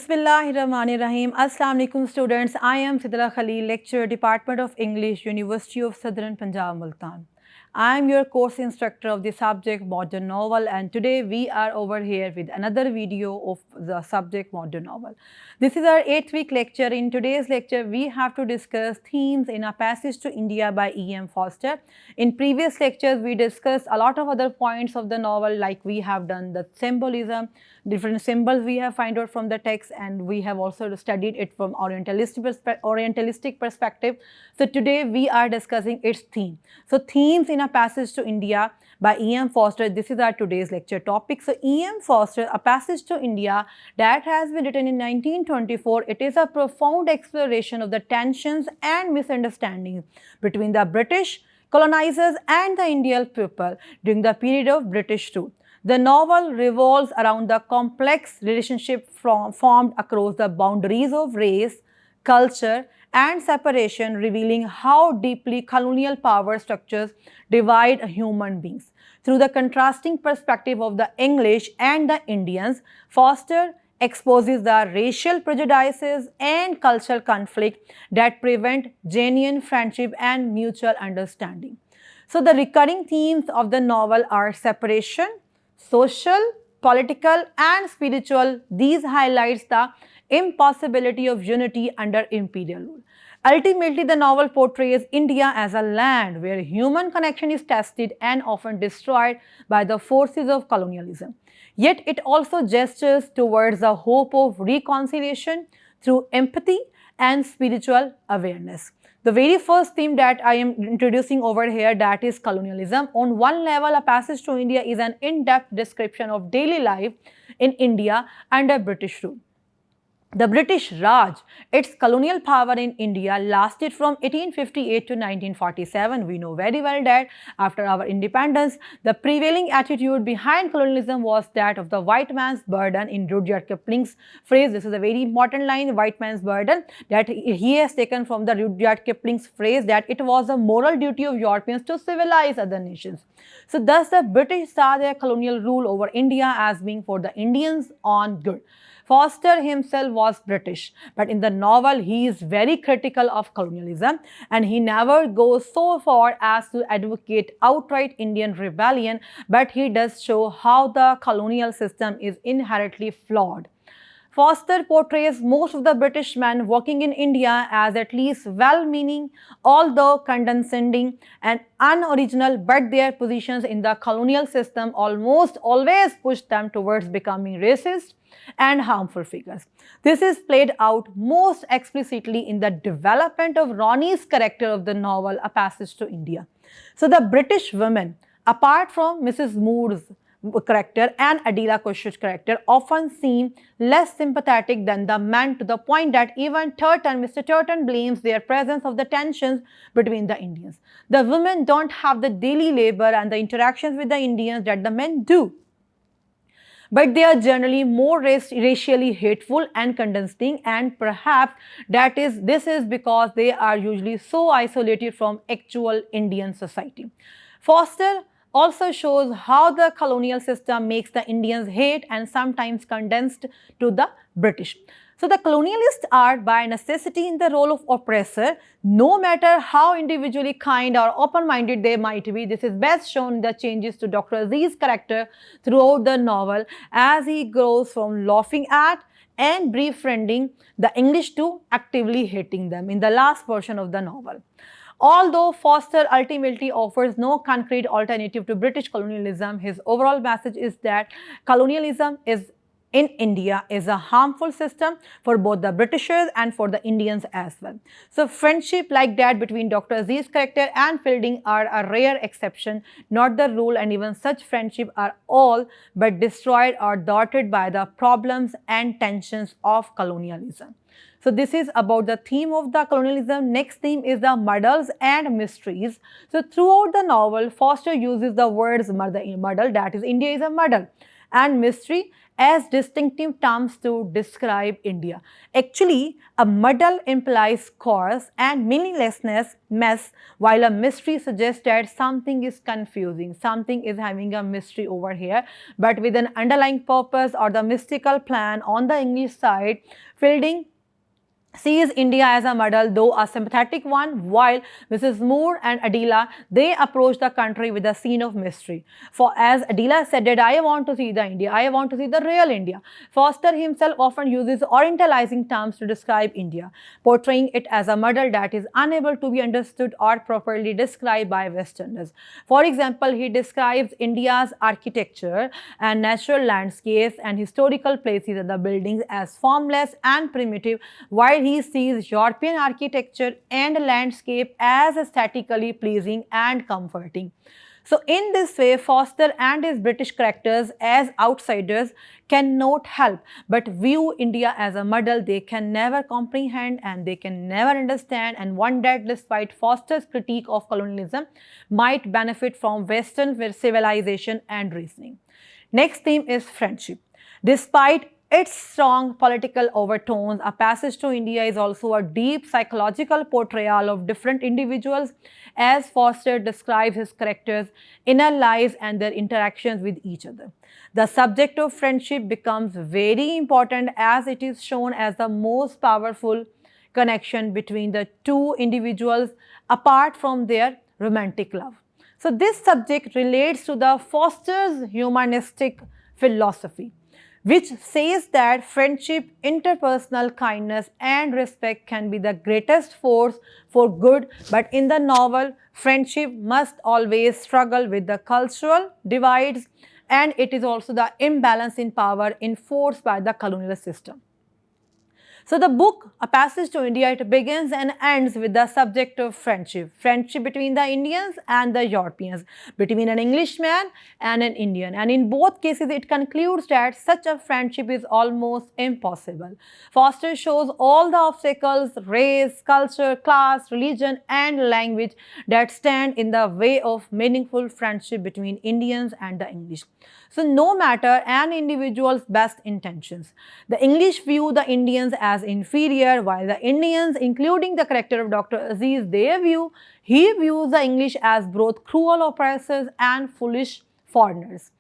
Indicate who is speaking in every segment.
Speaker 1: Bismillahirrahmanirrahim. Assalamu alaikum students. I am Sidra Khalil, lecturer, Department of English, University of Southern Punjab, Multan. I am your course instructor of the subject modern novel, and today we are over here with another video of the subject modern novel. This is our 8th week lecture. In today's lecture, we have to discuss themes in A Passage to India by E.M. Forster. In previous lectures, we discussed a lot of other points of the novel, like we have done the symbolism, different symbols we have found out from the text, and we have also studied it from Orientalistic perspective. So today we are discussing its theme. So themes in A Passage to India by E.M. Forster. This is our today's lecture topic. So E.M. Forster, A Passage to India, that has been written in 1924. It is a profound exploration of the tensions and misunderstandings between the British colonizers and the Indian people during the period of British rule. The novel revolves around the complex relationship formed across the boundaries of race, culture, and separation, revealing how deeply colonial power structures divide human beings. Through the contrasting perspective of the English and the Indians, Forster exposes the racial prejudices and cultural conflict that prevent genuine friendship and mutual understanding. So the recurring themes of the novel are separation, social, political, and spiritual. These highlights the impossibility of unity under imperial rule. Ultimately, the novel portrays India as a land where human connection is tested and often destroyed by the forces of colonialism. Yet it also gestures towards the hope of reconciliation through empathy and spiritual awareness. The very first theme that I am introducing over here, that is colonialism. On one level, A Passage to India is an in-depth description of daily life in India under British rule. The British Raj, its colonial power in India, lasted from 1858 to 1947. We know very well that after our independence, the prevailing attitude behind colonialism was that of the white man's burden. In Rudyard Kipling's phrase, this is a very important line, white man's burden, that he has taken from the Rudyard Kipling's phrase that it was a moral duty of Europeans to civilize other nations. So thus the British saw their colonial rule over India as being for the Indians on good. Forster himself was British, but in the novel he is very critical of colonialism, and he never goes so far as to advocate outright Indian rebellion, but he does show how the colonial system is inherently flawed. Forster portrays most of the British men working in India as at least well-meaning, although condescending and unoriginal, but their positions in the colonial system almost always push them towards becoming racist and harmful figures. This is played out most explicitly in the development of Ronnie's character of the novel A Passage to India. So the British women, apart from Mrs. Moore's character and Adela Kush's character, often seem less sympathetic than the men, to the point that even Mr. Turton blames their presence of the tensions between the Indians. The women don't have the daily labor and the interactions with the Indians that the men do, but they are generally more racially hateful and condescending, and perhaps this is because they are usually so isolated from actual Indian society. Forster also shows how the colonial system makes the Indians hate and sometimes condensed to the British. So the colonialists are by necessity in the role of oppressor, no matter how individually kind or open-minded they might be. This is best shown in the changes to Dr. Aziz's character throughout the novel, as he grows from laughing at and befriending the English to actively hating them in the last portion of the novel. Although Forster ultimately offers no concrete alternative to British colonialism, his overall message is that colonialism in India is a harmful system for both the Britishers and for the Indians as well. So friendship like that between Dr. Aziz's character and Fielding are a rare exception, not the rule, and even such friendship are all but destroyed or thwarted by the problems and tensions of colonialism. So this is about the theme of the colonialism. Next theme is the muddles and mysteries. So throughout the novel, Forster uses the words muddle, that is, India is a muddle, and mystery as distinctive terms to describe India. Actually, a muddle implies chaos and meaninglessness, mess, while a mystery suggests that something is confusing, something is having a mystery over here, but with an underlying purpose or the mystical plan on the English side. Fielding sees India as a model, though a sympathetic one, while Mrs. Moore and Adela, they approach the country with a scene of mystery. For as Adela said that I want to see the India, I want to see the real India. Foster himself often uses orientalizing terms to describe India, portraying it as a model that is unable to be understood or properly described by Westerners. For example, he describes India's architecture and natural landscapes and historical places and the buildings as formless and primitive, while he sees European architecture and landscape as aesthetically pleasing and comforting. So, in this way, Foster and his British characters as outsiders cannot help but view India as a model they can never comprehend and they can never understand, and one that, despite Foster's critique of colonialism, might benefit from Western civilization and reasoning. Next theme is friendship. Despite its strong political overtones, A Passage to India is also a deep psychological portrayal of different individuals as Foster describes his characters' inner lives and their interactions with each other. The subject of friendship becomes very important as it is shown as the most powerful connection between the two individuals apart from their romantic love. So, this subject relates to the Foster's humanistic philosophy, which says that friendship, interpersonal kindness, and respect can be the greatest force for good, but in the novel, friendship must always struggle with the cultural divides, and it is also the imbalance in power enforced by the colonial system. So the book, A Passage to India, it begins and ends with the subject of friendship. Friendship between the Indians and the Europeans, between an Englishman and an Indian. And in both cases, it concludes that such a friendship is almost impossible. Foster shows all the obstacles, race, culture, class, religion, and language that stand in the way of meaningful friendship between Indians and the English. So no matter an individual's best intentions, the English view the Indians as inferior, while the Indians, including the character of Dr. Aziz, he views the English as both cruel oppressors and foolish foreigners.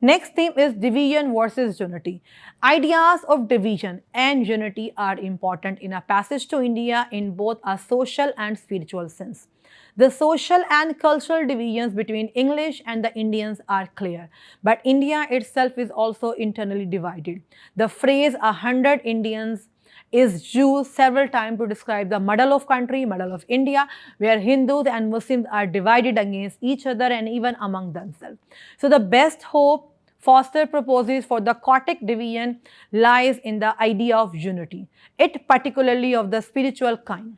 Speaker 1: Next theme is division versus unity. Ideas of division and unity are important in A Passage to India in both a social and spiritual sense. The social and cultural divisions between English and the Indians are clear, but India itself is also internally divided. The phrase 100 Indians is used several times to describe the model of country, model of India, where Hindus and Muslims are divided against each other and even among themselves. So the best hope Foster proposes for the Coptic division lies in the idea of unity, it particularly of the spiritual kind.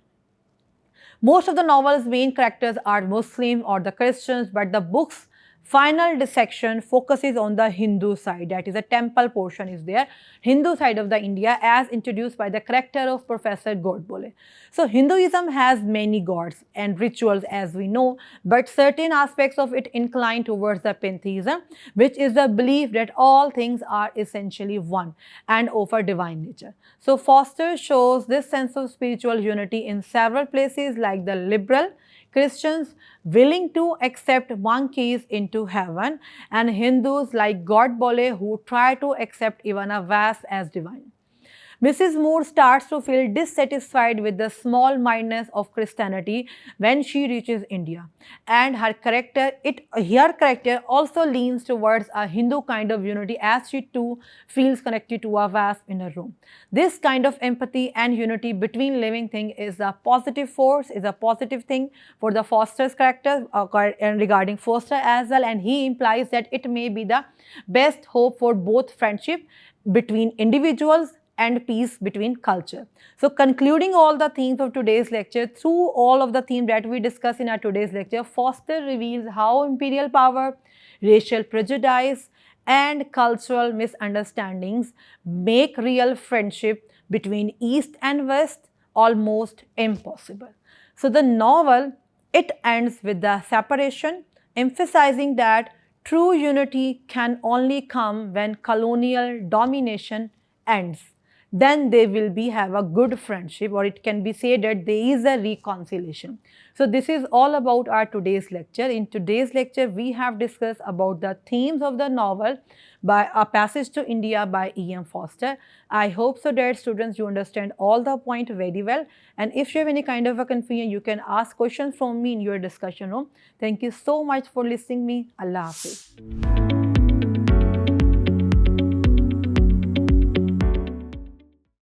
Speaker 1: Most of the novel's main characters are Muslim or the Christians, but the book's final dissection focuses on the Hindu side, that is, a temple portion is there, Hindu side of the India as introduced by the character of Professor Godbole. So Hinduism has many gods and rituals as we know, but certain aspects of it incline towards the pantheism, which is the belief that all things are essentially one and of a divine nature. So Foster shows this sense of spiritual unity in several places, like the liberal Christians willing to accept monkeys into heaven, and Hindus like Godbole who try to accept even a vase as divine. Mrs. Moore starts to feel dissatisfied with the small-mindedness of Christianity when she reaches India, and her character also leans towards a Hindu kind of unity as she too feels connected to a vast inner room. This kind of empathy and unity between living things is a positive force, is a positive thing for the Foster's character and regarding Foster as well, and he implies that it may be the best hope for both friendship between individuals and peace between culture. So concluding all the themes of today's lecture, through all of the themes that we discuss in our today's lecture, Foster reveals how imperial power, racial prejudice, and cultural misunderstandings make real friendship between East and West almost impossible. So the novel, it ends with the separation, emphasizing that True unity can only come when colonial domination ends. Then they will be have a good friendship, or it can be said that there is a reconciliation. So this is all about our today's lecture. In today's lecture, we have discussed about the themes of the novel by A Passage to India by E.M. Foster. I hope so that students you understand all the point very well. And if you have any kind of a confusion, you can ask questions from me in your discussion room. Thank you so much for listening me. Allah Hafiz.